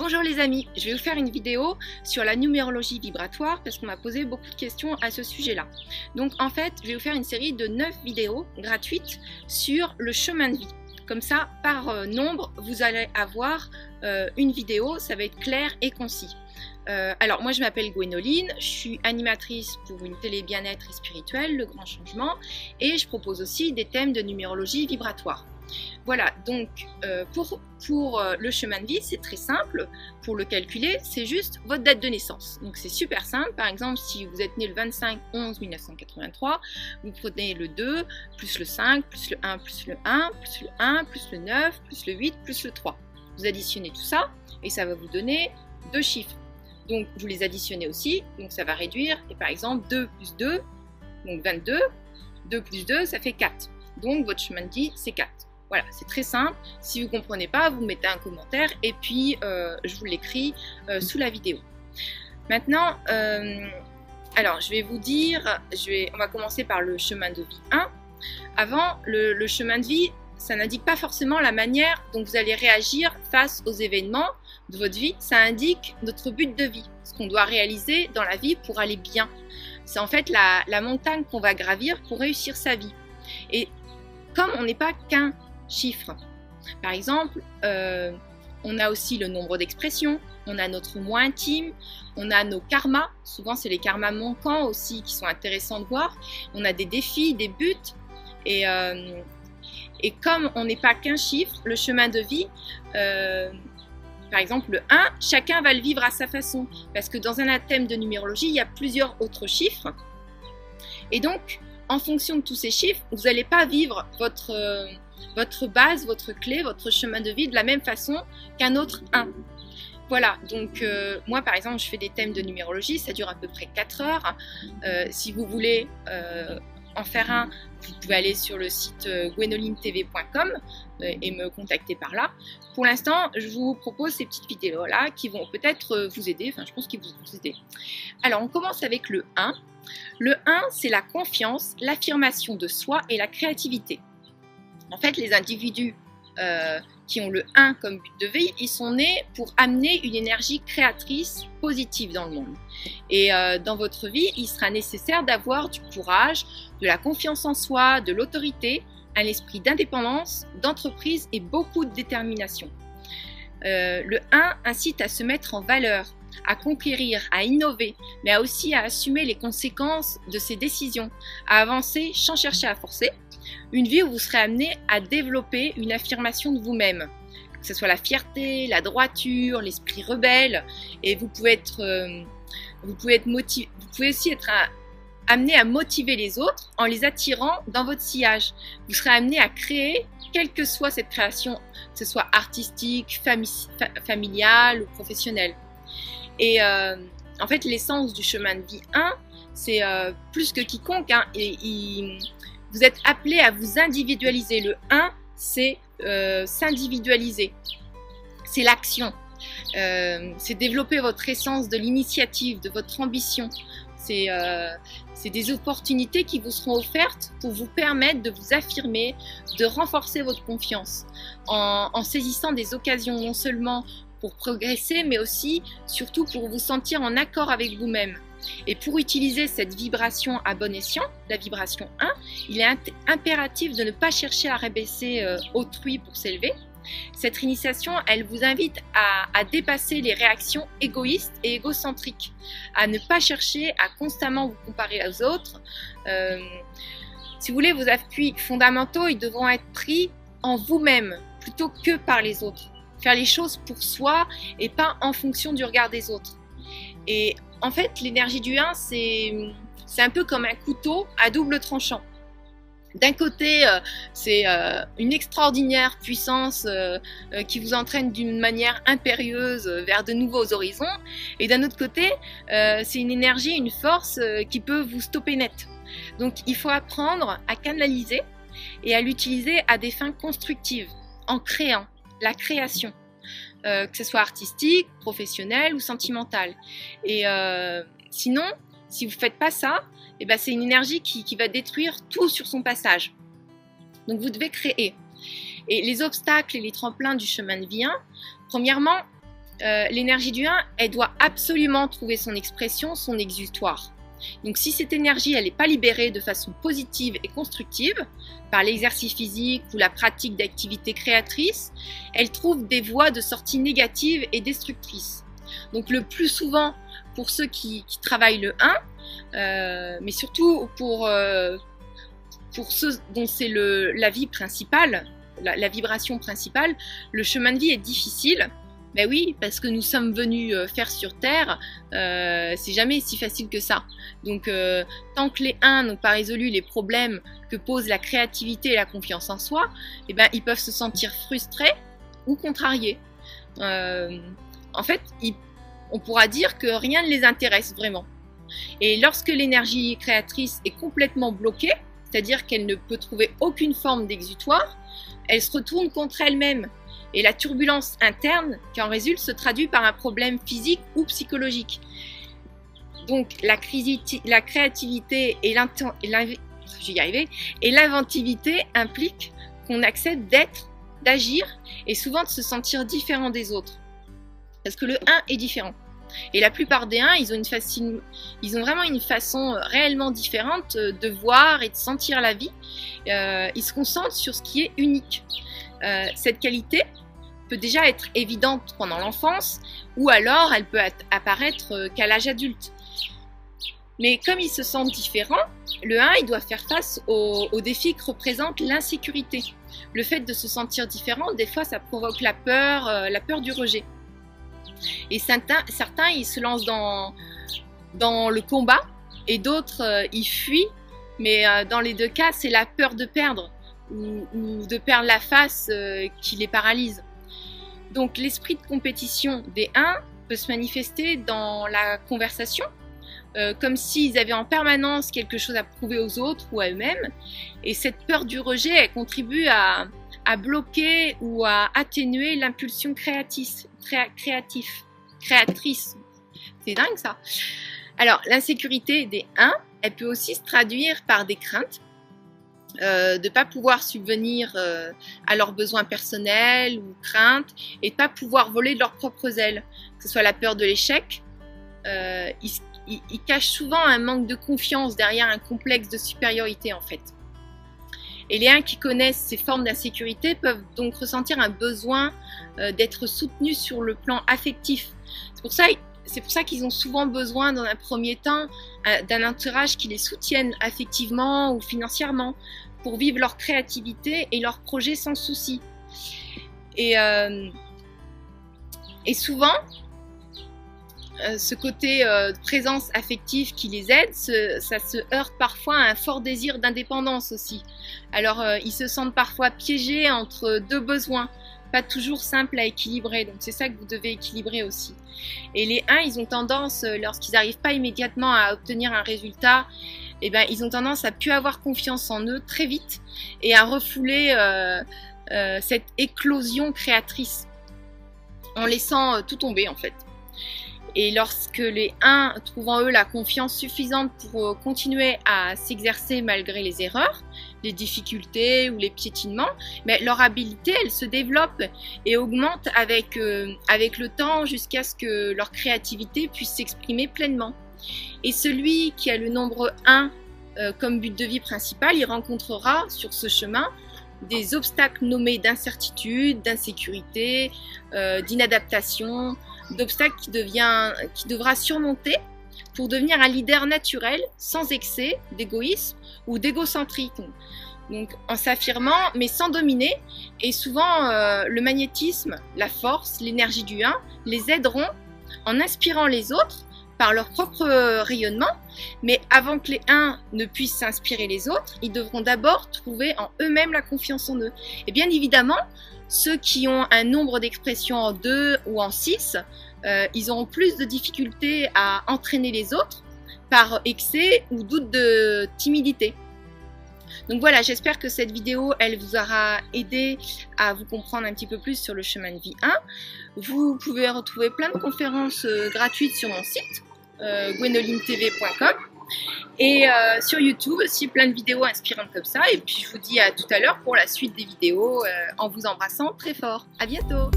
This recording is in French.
Bonjour les amis, je vais vous faire une vidéo sur la numérologie vibratoire parce qu'on m'a posé beaucoup de questions à ce sujet-là. Donc en fait, je vais vous faire une série de 9 vidéos gratuites sur le chemin de vie. Comme ça, par nombre, vous allez avoir une vidéo, ça va être clair et concis. Alors moi je m'appelle Gwénoline, je suis animatrice pour une télé bien-être et spirituelle, Le Grand Changement, et je propose aussi des thèmes de numérologie vibratoire. Voilà, donc pour le chemin de vie, c'est très simple. Pour le calculer, c'est juste votre date de naissance. Donc c'est super simple. Par exemple, si vous êtes né le 25/11/1983, vous prenez le 2, plus le 5, plus le 1, plus le 1, plus le 1, plus le 9, plus le 8, plus le 3. Vous additionnez tout ça et ça va vous donner deux chiffres. Donc vous les additionnez aussi, donc ça va réduire. Et par exemple, 2 plus 2, donc 22. 2 plus 2, ça fait 4. Donc votre chemin de vie, c'est 4. Voilà, c'est très simple. Si vous ne comprenez pas, vous mettez un commentaire et puis je vous l'écris sous la vidéo. Maintenant, alors je vais vous dire, on va commencer par le chemin de vie 1. Avant, le chemin de vie, ça n'indique pas forcément la manière dont vous allez réagir face aux événements de votre vie. Ça indique notre but de vie, ce qu'on doit réaliser dans la vie pour aller bien. C'est en fait la montagne qu'on va gravir pour réussir sa vie. Et comme on n'est pas qu'un chiffre. Par exemple, on a aussi le nombre d'expressions, on a notre moi intime, on a nos karmas, souvent c'est les karmas manquants aussi qui sont intéressants de voir, on a des défis, des buts, et comme on n'est pas qu'un chiffre, le chemin de vie, par exemple le 1, chacun va le vivre à sa façon, parce que dans un thème de numérologie, il y a plusieurs autres chiffres, et donc en fonction de tous ces chiffres, vous n'allez pas vivre votre base, votre clé, votre chemin de vie de la même façon qu'un autre 1. Voilà, donc moi par exemple je fais des thèmes de numérologie, ça dure à peu près 4 heures. Si vous voulez en faire un, vous pouvez aller sur le site gwenolinetv.com et me contacter par là. Pour l'instant, je vous propose ces petites vidéos-là qui vont peut-être vous aider, enfin je pense qu'ils vont vous aider. Alors on commence avec le 1. Le 1, c'est la confiance, l'affirmation de soi et la créativité. En fait, les individus qui ont le 1 comme but de vie, ils sont nés pour amener une énergie créatrice positive dans le monde. Et dans votre vie, il sera nécessaire d'avoir du courage, de la confiance en soi, de l'autorité, un esprit d'indépendance, d'entreprise et beaucoup de détermination. Le 1 incite à se mettre en valeur, à conquérir, à innover, mais aussi à assumer les conséquences de ses décisions, à avancer sans chercher à forcer. Une vie où vous serez amené à développer une affirmation de vous-même, que ce soit la fierté, la droiture, l'esprit rebelle, et vous pouvez aussi être amené à motiver les autres en les attirant dans votre sillage. Vous serez amené à créer, quelle que soit cette création, que ce soit artistique, familiale ou professionnelle. Et en fait, l'essence du chemin de vie 1, c'est plus que quiconque, hein, vous êtes appelé à vous individualiser. Le 1, c'est s'individualiser. C'est l'action. C'est développer votre essence de l'initiative, de votre ambition. C'est des opportunités qui vous seront offertes pour vous permettre de vous affirmer, de renforcer votre confiance en saisissant des occasions non seulement pour progresser, mais aussi, surtout pour vous sentir en accord avec vous-même. Et pour utiliser cette vibration à bon escient, la vibration 1, il est impératif de ne pas chercher à rabaisser autrui pour s'élever. Cette initiation, elle vous invite à dépasser les réactions égoïstes et égocentriques, à ne pas chercher à constamment vous comparer aux autres. Si vous voulez, vos appuis fondamentaux, ils devront être pris en vous-même plutôt que par les autres. Faire les choses pour soi et pas en fonction du regard des autres. Et en fait, l'énergie du 1, c'est un peu comme un couteau à double tranchant. D'un côté, c'est une extraordinaire puissance qui vous entraîne d'une manière impérieuse vers de nouveaux horizons. Et d'un autre côté, c'est une énergie, une force qui peut vous stopper net. Donc, il faut apprendre à canaliser et à l'utiliser à des fins constructives, en créant. La création, que ce soit artistique, professionnelle ou sentimentale. Et sinon, si vous ne faites pas ça, eh ben, c'est une énergie qui va détruire tout sur son passage. Donc vous devez créer. Et les obstacles et les tremplins du chemin de vie 1, premièrement, l'énergie du 1, elle doit absolument trouver son expression, son exutoire. Donc si cette énergie elle n'est pas libérée de façon positive et constructive, par l'exercice physique ou la pratique d'activités créatrices, elle trouve des voies de sortie négatives et destructrices. Donc le plus souvent, pour ceux qui travaillent le 1, mais surtout pour ceux dont c'est la vie principale, la vibration principale, le chemin de vie est difficile. Ben oui, parce que nous sommes venus faire sur Terre, c'est jamais si facile que ça. Donc, tant que les 1 n'ont pas résolu les problèmes que pose la créativité et la confiance en soi, eh ben, ils peuvent se sentir frustrés ou contrariés. En fait, on pourra dire que rien ne les intéresse vraiment. Et lorsque l'énergie créatrice est complètement bloquée, c'est-à-dire qu'elle ne peut trouver aucune forme d'exutoire, elle se retourne contre elle-même. Et la turbulence interne qui en résulte se traduit par un problème physique ou psychologique. Donc la créativité et l'inventivité impliquent qu'on accepte d'être, d'agir et souvent de se sentir différent des autres. Parce que le 1 est différent. Et la plupart des 1, ils ont vraiment une façon réellement différente de voir et de sentir la vie. Ils se concentrent sur ce qui est unique. Cette qualité peut déjà être évidente pendant l'enfance ou alors elle peut apparaître qu'à l'âge adulte. Mais comme ils se sentent différents, le 1 il doit faire face aux défis que représente l'insécurité. Le fait de se sentir différent, des fois ça provoque la peur du rejet. Et certains ils se lancent dans le combat et d'autres ils fuient, mais dans les deux cas c'est la peur de perdre ou de perdre la face qui les paralyse. Donc l'esprit de compétition des 1 peut se manifester dans la conversation, comme s'ils avaient en permanence quelque chose à prouver aux autres ou à eux-mêmes. Et cette peur du rejet, elle contribue à bloquer ou à atténuer l'impulsion créatrice. C'est dingue ça. Alors l'insécurité des 1, elle peut aussi se traduire par des craintes. De ne pas pouvoir subvenir à leurs besoins personnels ou craintes et de ne pas pouvoir voler de leurs propres ailes, que ce soit la peur de l'échec. Ils cachent souvent un manque de confiance derrière un complexe de supériorité en fait. Et les 1 qui connaissent ces formes d'insécurité peuvent donc ressentir un besoin d'être soutenus sur le plan affectif. C'est pour ça qu'ils ont souvent besoin, dans un premier temps, d'un entourage qui les soutienne affectivement ou financièrement pour vivre leur créativité et leurs projets sans souci. Et souvent, ce côté de présence affective qui les aide, ça se heurte parfois à un fort désir d'indépendance aussi. Alors, ils se sentent parfois piégés entre deux besoins, pas toujours simple à équilibrer, donc c'est ça que vous devez équilibrer aussi. Et les 1, ils ont tendance, lorsqu'ils n'arrivent pas immédiatement à obtenir un résultat, eh ben, ils ont tendance à plus avoir confiance en eux très vite et à refouler cette éclosion créatrice en laissant tout tomber en fait. Et lorsque les 1 trouvent en eux la confiance suffisante pour continuer à s'exercer malgré les erreurs, les difficultés ou les piétinements, mais leur habileté, elle se développe et augmente avec le temps jusqu'à ce que leur créativité puisse s'exprimer pleinement. Et celui qui a le nombre 1 comme but de vie principal, il rencontrera sur ce chemin des obstacles nommés d'incertitude, d'insécurité, d'inadaptation, d'obstacles qui devra surmonter pour devenir un leader naturel, sans excès d'égoïsme ou d'égocentrisme. Donc en s'affirmant, mais sans dominer, et souvent le magnétisme, la force, l'énergie du 1 les aideront en inspirant les autres par leur propre rayonnement, mais avant que les 1 ne puissent s'inspirer les autres, ils devront d'abord trouver en eux-mêmes la confiance en eux. Et bien évidemment, ceux qui ont un nombre d'expressions en 2 ou en 6, ils auront plus de difficultés à entraîner les autres par excès ou doute de timidité. Donc voilà, j'espère que cette vidéo, elle vous aura aidé à vous comprendre un petit peu plus sur le chemin de vie 1. Vous pouvez retrouver plein de conférences gratuites sur mon site, gwénolinetv.com, et sur YouTube aussi plein de vidéos inspirantes comme ça. Et puis je vous dis à tout à l'heure pour la suite des vidéos en vous embrassant très fort. À bientôt!